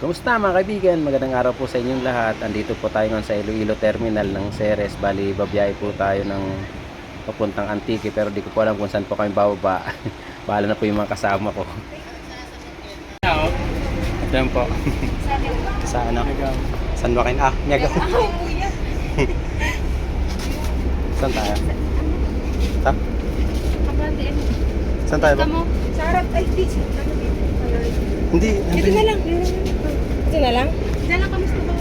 Kumusta mga kaibigan? Magandang araw po sa inyong lahat. Andito po tayo ngayon sa Iloilo Terminal ng Ceres. Bali, babiyahe po tayo ng papuntang Antique pero di ko po alam kung saan po kami bababa. Bahala na po yung mga kasama ko. Ito yan po. Sa ano? San Joaquin? Miyaga. Saan tayo? Saan tayo ba? Sa harap, ay, di. Hindi. Ito na lang. Ito na lang? Diyan lang kami subang.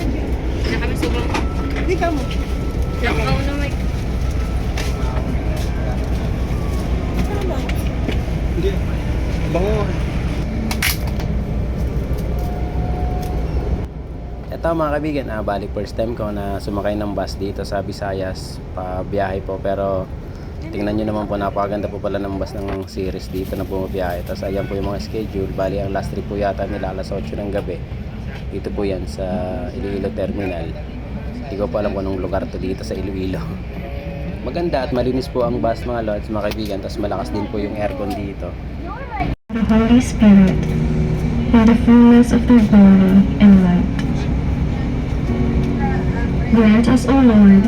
Diyan kami subang. Hindi ka mo. Diyan ka na may. Ano? Hindi. Bango. Ito mga kaibigan, bali first time ko na sumakay ng bus dito sa Visayas. Pabiyahe po pero tingnan nyo naman po, napakaganda po pala ng bus ng series dito na bumabiyahe. Tapos ayan po yung mga schedule. Bali ang last trip po yata nila alas 8 ng gabi. Dito po yan sa Iloilo Terminal. Hindi ko pa alam kung anong lugar to dito sa Iloilo. Maganda at malinis po ang bus mga lods, mga kaibigan. Tapos malakas din po yung aircon dito. The Holy Spirit, in the fullness of their glory and light. Grant us, O Lord,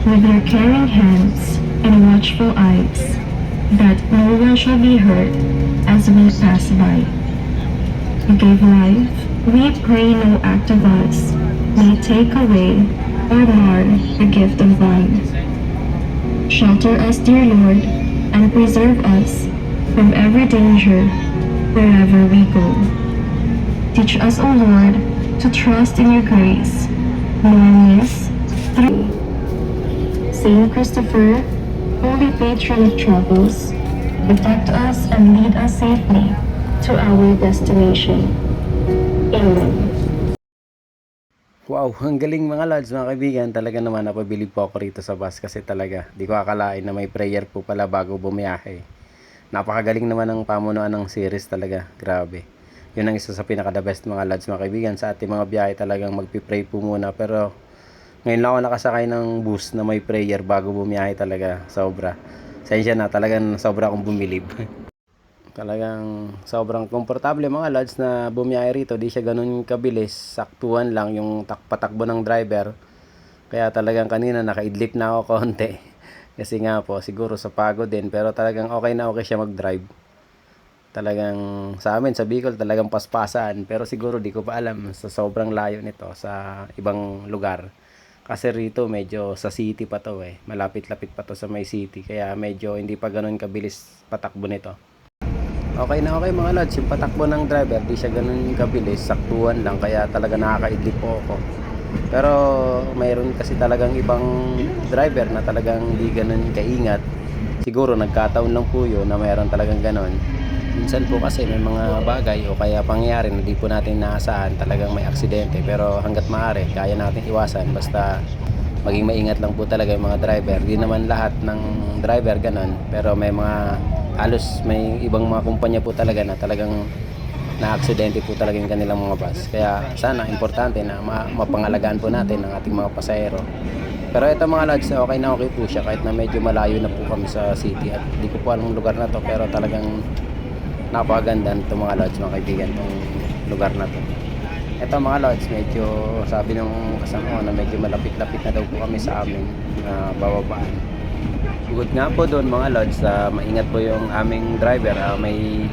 with your caring hands and watchful eyes, that no one shall be hurt as we pass by. You gave life, we pray no act of us may take away or mar the gift of thine. Shelter us, dear Lord, and preserve us from every danger wherever we go. Teach us, O Lord, to trust in your grace, knowing this through Saint Christopher, Holy Patron of travels, protect us and lead us safely to our destination. Amen. Wow, ang galing mga lods, mga kaibigan. Talaga naman napabilib po ako rito sa bus kasi talaga di ko akalain na may prayer po pala bago bumiyahe. Napakagaling naman ng pamunuan ng series talaga. Grabe. Yun ang isa sa pinaka-the best mga lods, mga kaibigan. Sa ating mga biyahe talagang magpipray po muna. Pero ngayon lang ako nakasakay ng bus na may prayer bago bumiyahe talaga. Sobra. Sensya na, talagang sobra akong bumilib. Talagang sobrang komportable mga lods na bumiyahe rito. Di siya ganun kabilis. Saktuhan lang yung patakbo ng driver. Kaya talagang kanina nakaidlip na ako konti. Kasi nga po, siguro sa pagod din. Pero talagang okay na okay siya mag-drive. Talagang sa amin, sa Bicol, talagang paspasan. Pero siguro di ko pa alam sa sobrang layo nito sa ibang lugar. Kasi rito medyo sa city pa to eh. Malapit-lapit pa to sa may city. Kaya medyo hindi pa ganun kabilis patakbo nito. Okay na okay mga lods, yung patakbo ng driver di siya ganun kabilis, saktuhan lang, kaya talaga nakakaidlip po ako. Pero mayroon kasi talagang ibang driver na talagang di ganun kaingat. Siguro nagkataon lang po yun na mayroon talagang ganun. Minsan po kasi may mga bagay o kaya pangyayari na di po natin naasahan, talagang may aksidente. Pero hanggat maaari, kaya natin iwasan, basta maging maingat lang po talaga yung mga driver. Di naman lahat ng driver ganun, pero may mga halos may ibang mga kumpanya po talaga na talagang na-aksidente po talaga yung kanilang mga bus. Kaya sana importante na mapangalagaan po natin ang ating mga pasahero. Pero ito mga lods, okay na okay po siya kahit na medyo malayo na po kami sa city at di ko po alam lugar na to, pero talagang napakaganda nito mga lods, mga kaibigan, itong lugar na to. Ito mga lods, medyo sabi ng kasama ko na medyo malapit-lapit na daw po kami sa amin na bababaan. Bukod nga po doon mga lods, maingat po yung aming driver.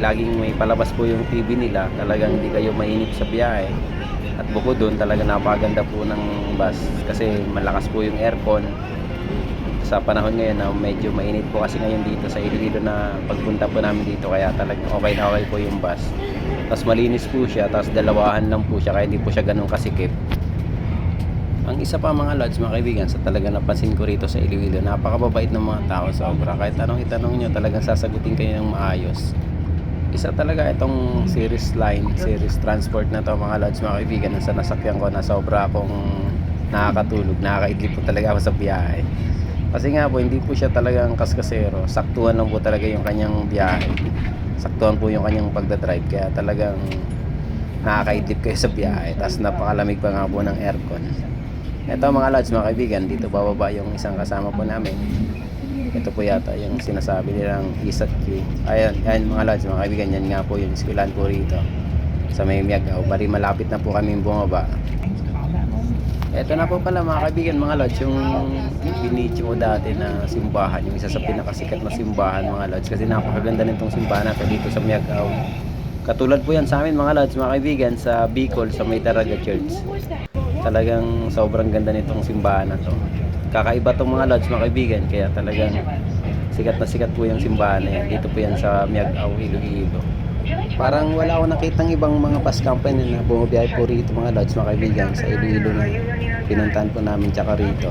Laging may palabas po yung TV nila. Talagang hindi kayo mainip sa biyahe. At bukod doon, talaga napakaganda po ng bus kasi malakas po yung aircon. Sa panahon ngayon na medyo mainit po kasi ngayon dito sa Iloilo na pagpunta po namin dito, kaya talagang okay na okay po yung bus. Tapos malinis po siya, tapos dalawahan lang po siya kaya hindi po siya ganun kasikip. Ang isa pa mga lods, mga kaibigan, sa talaga napansin ko rito sa Iloilo, napakababait ng mga tao, sobra. Kahit anong itanong nyo, talagang sasagutin kayo ng maayos. Isa talaga itong series line, series transport na to mga lods, mga kaibigan, sa nasakyan ko na sobra akong nakakatulog, nakakaidlip po talaga ako sa biyahe. Kasi nga po, hindi po siya talagang kaskasero, saktuhan lang po talaga yung kanyang biyahe. Saktuhan po yung kanyang pagdadrive, kaya talagang nakakaidlip kayo sa biyahe. Tapos napakalamig pa nga po ng aircon. Ito mga lods, mga kaibigan, dito bababa yung isang kasama po namin. Ito po yata yung sinasabi nilang Isat Q. Ayan mga lods, mga kaibigan, yan nga po yung eskwelahan po rito. sa may Miagao. Bali malapit na po kami bumaba. Ito na po pala mga kaibigan, mga lods, yung binidyo ko dati na simbahan, yung isa sa pinakasikat na simbahan mga lods, kasi napakaganda nitong simbahan natin dito sa Miagao. Katulad po yan sa amin mga lods, mga kaibigan, sa Bicol, sa May Taraga Church. Talagang sobrang ganda nitong simbahan na to. Kakaiba tong mga lods mga kaibigan, kaya talagang sikat na sikat po yung simbahan na yan. Dito po yan sa Miagao, Iloilo. Parang wala akong nakitang ibang mga bus company na bumabiyahe po rito mga lods mga kaibigan sa Iloilo na pinuntahan po namin tsaka rito.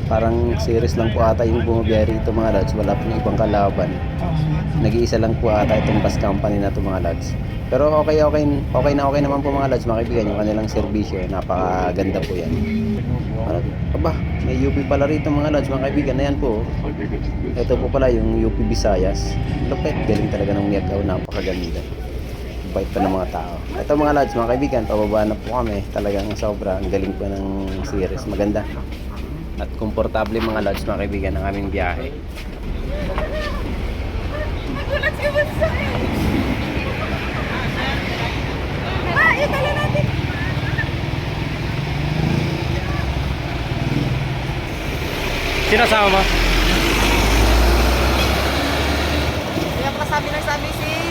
Parang series lang po ata yung bumabiyahe rito mga lods, wala pong ibang kalaban. Nag-iisa lang po ata itong bus company na to mga lods. Pero okay naman po mga lods mga kaibigan, yung kanilang serbisyo, napakaganda po yan. Aba, may UP pala rito mga lods mga kaibigan. Ayan po, ito po pala yung UP Visayas. Lupit, galing talaga ng Miagao, napakaganda. Bait pa ng mga tao. Ito mga lods mga kaibigan, pababa na po kami. Talagang sobra, ang galing po ng series, maganda. At komportable mga lods mga kaibigan ang aming biyahe. Magulat ka ba sa akin? Itala natin. Sino sama mo? Kaya pala sabi si